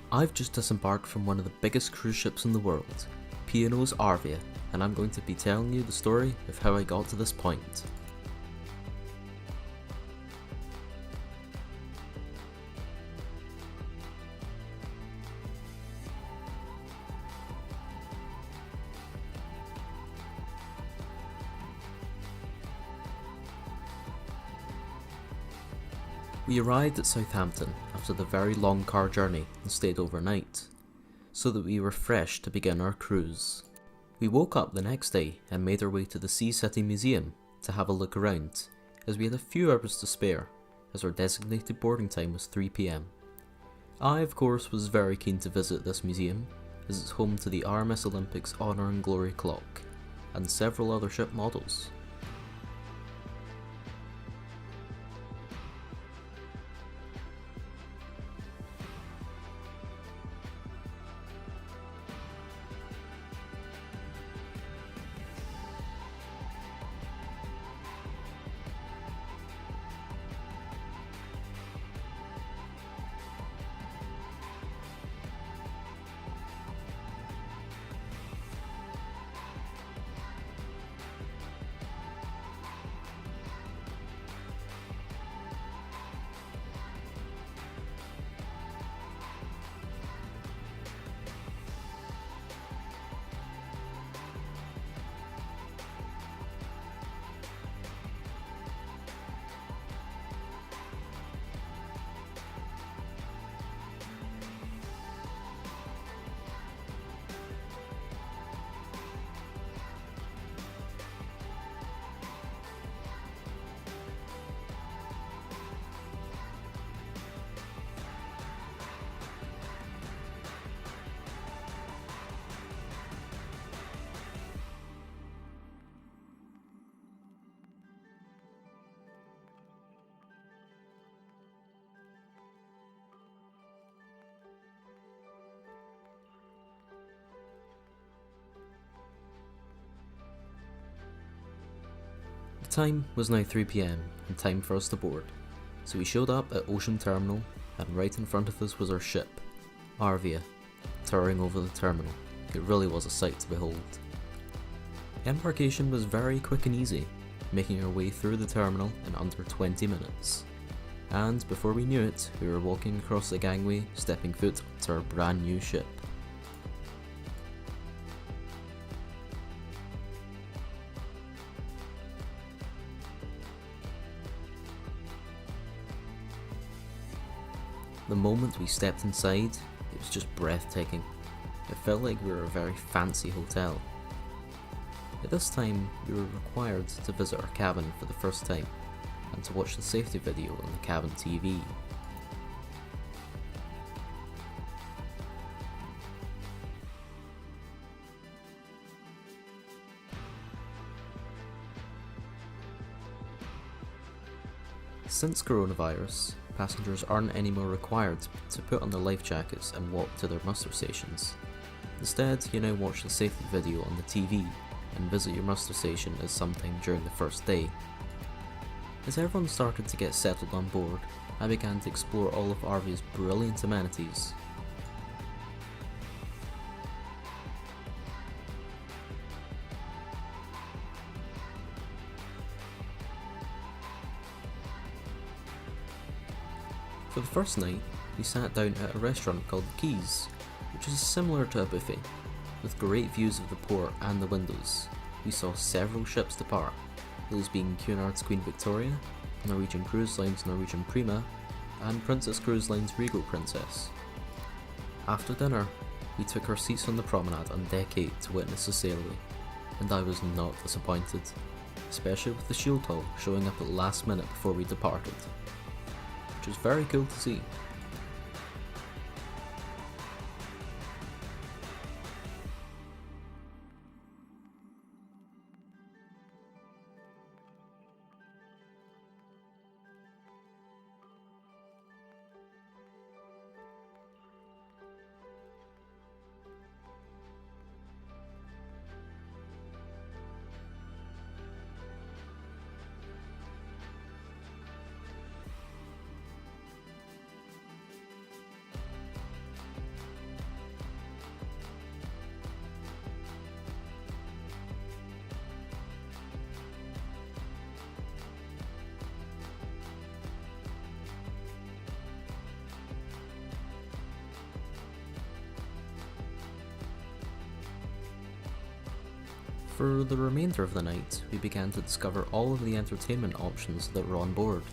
I've just disembarked from one of the biggest cruise ships in the world, P&O's Arvia, and I'm going to be telling you the story of how I got to this point. We arrived at Southampton after the very long car journey and stayed overnight, so that we were fresh to begin our cruise. We woke up the next day and made our way to the Sea City Museum to have a look around, as we had a few hours to spare, as our designated boarding time was 3 PM. I, of course, was very keen to visit this museum, as it's home to the RMS Olympic's Honour and Glory clock, and several other ship models. The time was now 3 PM and time for us to board, so we showed up at Ocean Terminal, and right in front of us was our ship, Arvia, towering over the terminal. It really was a sight to behold. Embarkation was very quick and easy, making our way through the terminal in under 20 minutes. And before we knew it, we were walking across the gangway, stepping foot onto our brand new ship. The moment we stepped inside, it was just breathtaking. It felt like we were a very fancy hotel. At this time, we were required to visit our cabin for the first time, and to watch the safety video on the cabin TV. Since coronavirus, passengers aren't anymore required to put on their life jackets and walk to their muster stations. Instead, you now watch the safety video on the TV and visit your muster station at some time during the first day. As everyone started to get settled on board, I began to explore all of Arvia's brilliant amenities. For the first night, we sat down at a restaurant called The Keys, which is similar to a buffet, with great views of the port and the windows. We saw several ships depart, those being Cunard's Queen Victoria, Norwegian Cruise Line's Norwegian Prima, and Princess Cruise Line's Regal Princess. After dinner, we took our seats on the promenade on deck 8 to witness the sail away, and I was not disappointed, especially with the shield hall showing up at the last minute before we departed, which was very cool to see. For the remainder of the night, we began to discover all of the entertainment options that were on board.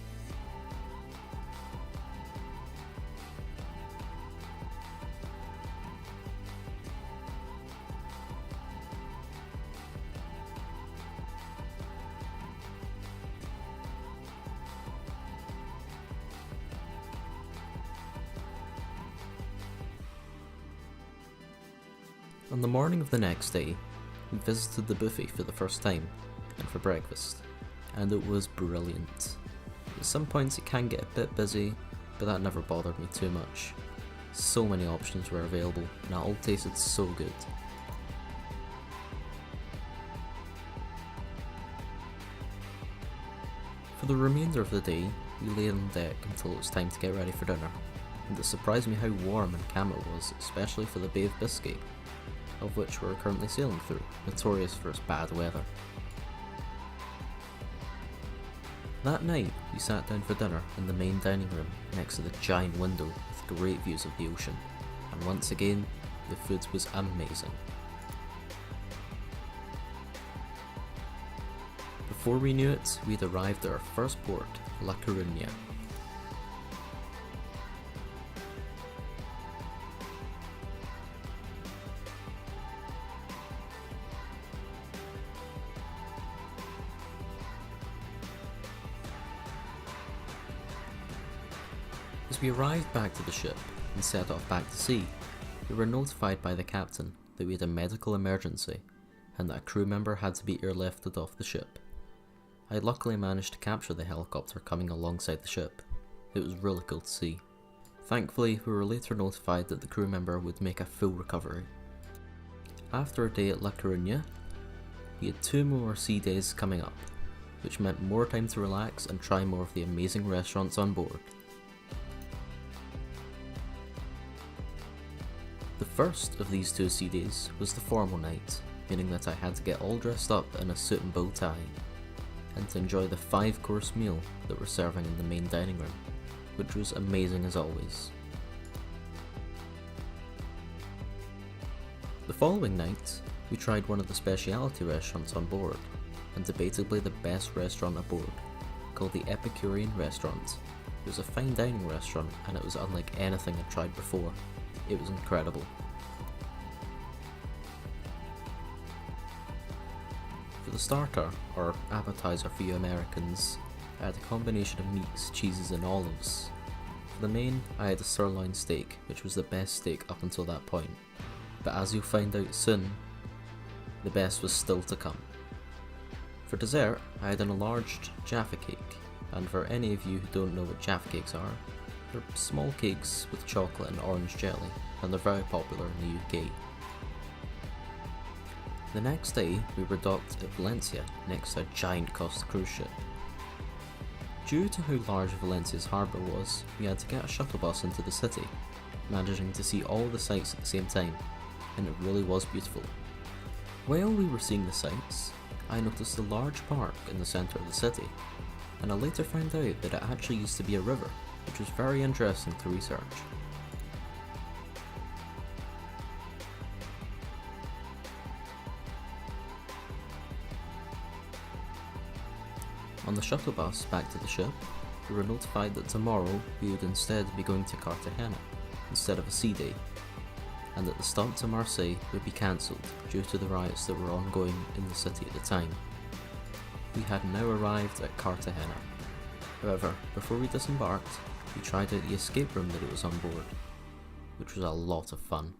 On the morning of the next day, we visited the buffet for the first time, and for breakfast, and it was brilliant. At some points it can get a bit busy, but that never bothered me too much. So many options were available, and it all tasted so good. For the remainder of the day, we lay on deck until it was time to get ready for dinner, and it surprised me how warm and calm it was, especially for the Bay of Biscay, of which we're currently sailing through, notorious for its bad weather. That night, we sat down for dinner in the main dining room next to the giant window with great views of the ocean, and once again, the food was amazing. Before we knew it, we'd arrived at our first port, La Coruña. As we arrived back to the ship and set off back to sea, we were notified by the captain that we had a medical emergency and that a crew member had to be airlifted off the ship. I luckily managed to capture the helicopter coming alongside the ship. It was really cool to see. Thankfully, we were later notified that the crew member would make a full recovery. After a day at La Coruña, we had 2 more sea days coming up, which meant more time to relax and try more of the amazing restaurants on board. The first of these 2 sea days was the formal night, meaning that I had to get all dressed up in a suit and bow tie, and to enjoy the 5-course meal that we're serving in the main dining room, which was amazing as always. The following night, we tried one of the specialty restaurants on board, and debatably the best restaurant aboard, called the Epicurean Restaurant. It was a fine dining restaurant, and it was unlike anything I'd tried before. It was incredible. For the starter, or appetizer for you Americans, I had a combination of meats, cheeses and olives. For the main, I had a sirloin steak, which was the best steak up until that point. But as you'll find out soon, the best was still to come. For dessert, I had an enlarged Jaffa cake, and for any of you who don't know what Jaffa cakes are, they're small cakes with chocolate and orange jelly, and they're very popular in the UK. The next day, we were docked at Valencia next to a giant Costa cruise ship. Due to how large Valencia's harbour was, we had to get a shuttle bus into the city, managing to see all the sights at the same time, and it really was beautiful. While we were seeing the sights, I noticed a large park in the centre of the city, and I later found out that it actually used to be a river, which was very interesting to research. On the shuttle bus back to the ship, we were notified that tomorrow we would instead be going to Cartagena instead of a sea day, and that the stop to Marseille would be cancelled due to the riots that were ongoing in the city at the time. We had now arrived at Cartagena. However, before we disembarked, we tried out the escape room that it was on board, which was a lot of fun.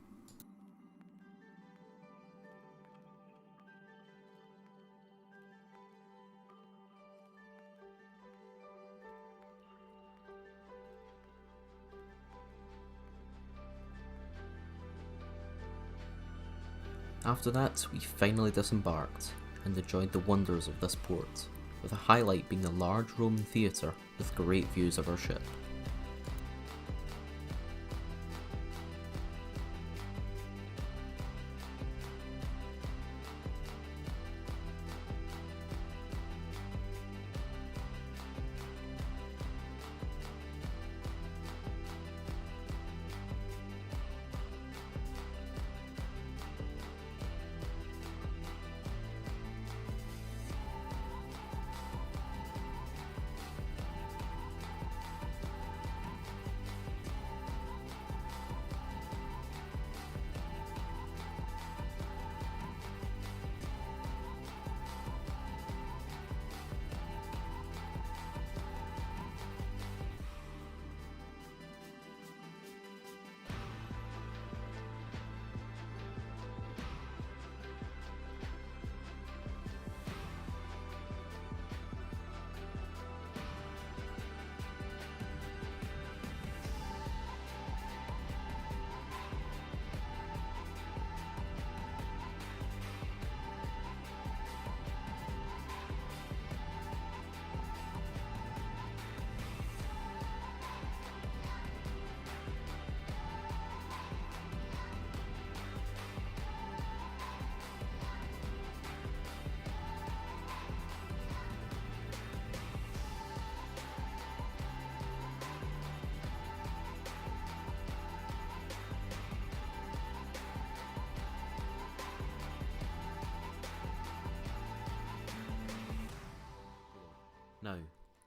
After that, we finally disembarked and enjoyed the wonders of this port, with a highlight being the large Roman theatre with great views of our ship.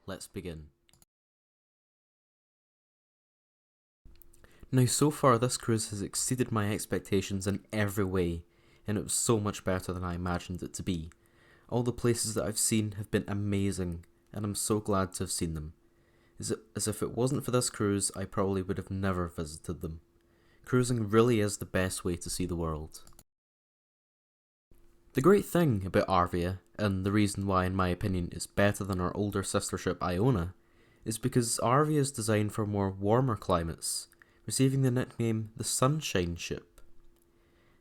let's begin. Now so far this cruise has exceeded my expectations in every way, and it was so much better than I imagined it to be. All the places that I've seen have been amazing, and I'm so glad to have seen them. As if it wasn't for this cruise, I probably would have never visited them. Cruising really is the best way to see the world. The great thing about Arvia, and the reason why in my opinion it's better than our older sister ship Iona, is because Arvia is designed for more warmer climates, receiving the nickname the Sunshine Ship.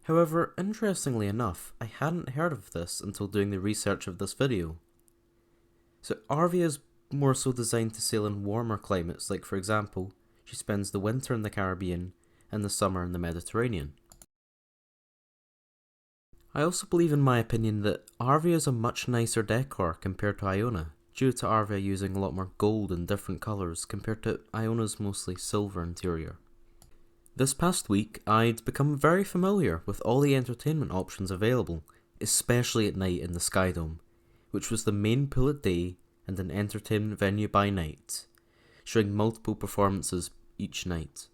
However, interestingly enough, I hadn't heard of this until doing the research of this video. So Arvia is more so designed to sail in warmer climates, like for example, she spends the winter in the Caribbean and the summer in the Mediterranean. I also believe in my opinion that Arvia is a much nicer decor compared to Iona, due to Arvia using a lot more gold and different colours compared to Iona's mostly silver interior. This past week, I'd become very familiar with all the entertainment options available, especially at night in the Sky Dome, which was the main pool at day and an entertainment venue by night, showing multiple performances each night.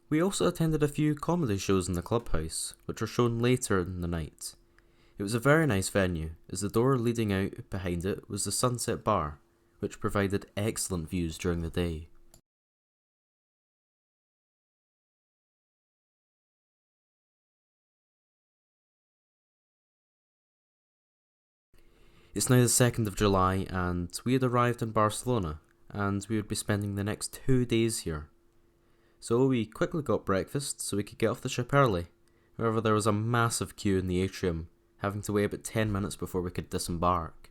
We also attended a few comedy shows in the clubhouse, which are shown later in the night. It was a very nice venue, as the door leading out behind it was the Sunset Bar, which provided excellent views during the day. It's now the 2nd of July and we had arrived in Barcelona and we would be spending the next 2 days here. So we quickly got breakfast so we could get off the ship early. However, there was a massive queue in the atrium, having to wait about 10 minutes before we could disembark.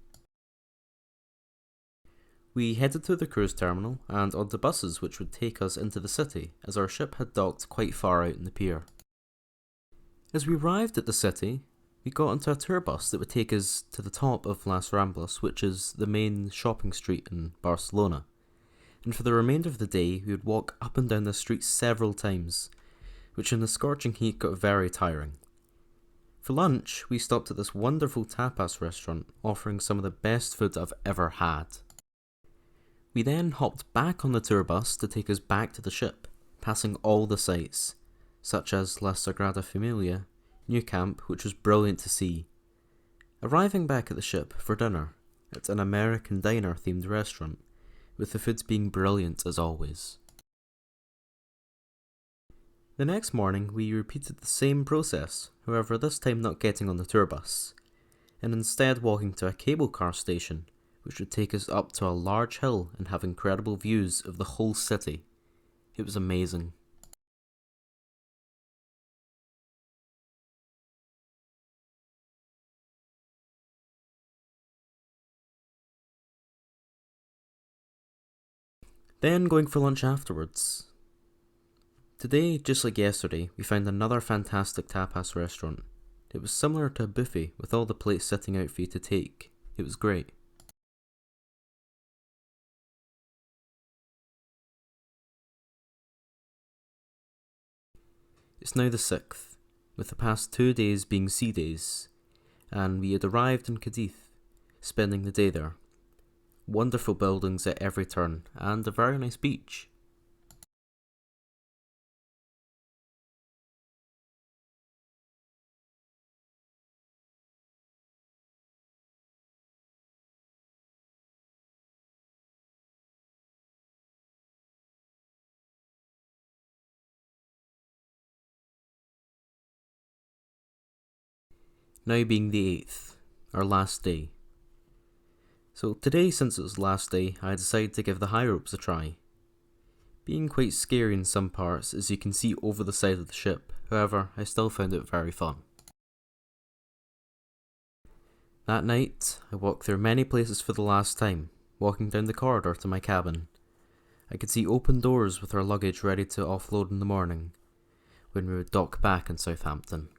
We headed to the cruise terminal and onto buses which would take us into the city, as our ship had docked quite far out in the pier. As we arrived at the city, we got onto a tour bus that would take us to the top of Las Ramblas, which is the main shopping street in Barcelona. And for the remainder of the day, we would walk up and down the street several times, which in the scorching heat got very tiring. For lunch, we stopped at this wonderful tapas restaurant, offering some of the best food I've ever had. We then hopped back on the tour bus to take us back to the ship, passing all the sights, such as La Sagrada Familia, New Camp, which was brilliant to see. Arriving back at the ship for dinner at an American diner themed restaurant, with the food being brilliant as always. The next morning we repeated the same process, however this time not getting on the tour bus, and instead walking to a cable car station, which would take us up to a large hill and have incredible views of the whole city. It was amazing. Then going for lunch afterwards. Today, just like yesterday, we found another fantastic tapas restaurant. It was similar to a buffet with all the plates sitting out for you to take. It was great. It's now the 6th, with the past 2 days being sea days, and we had arrived in Cadiz, spending the day there. Wonderful buildings at every turn, and a very nice beach. Now being the 8th, our last day. So today, since it was the last day, I decided to give the high ropes a try. Being quite scary in some parts, as you can see over the side of the ship, however, I still found it very fun. That night, I walked through many places for the last time, walking down the corridor to my cabin. I could see open doors with our luggage ready to offload in the morning, when we would dock back in Southampton.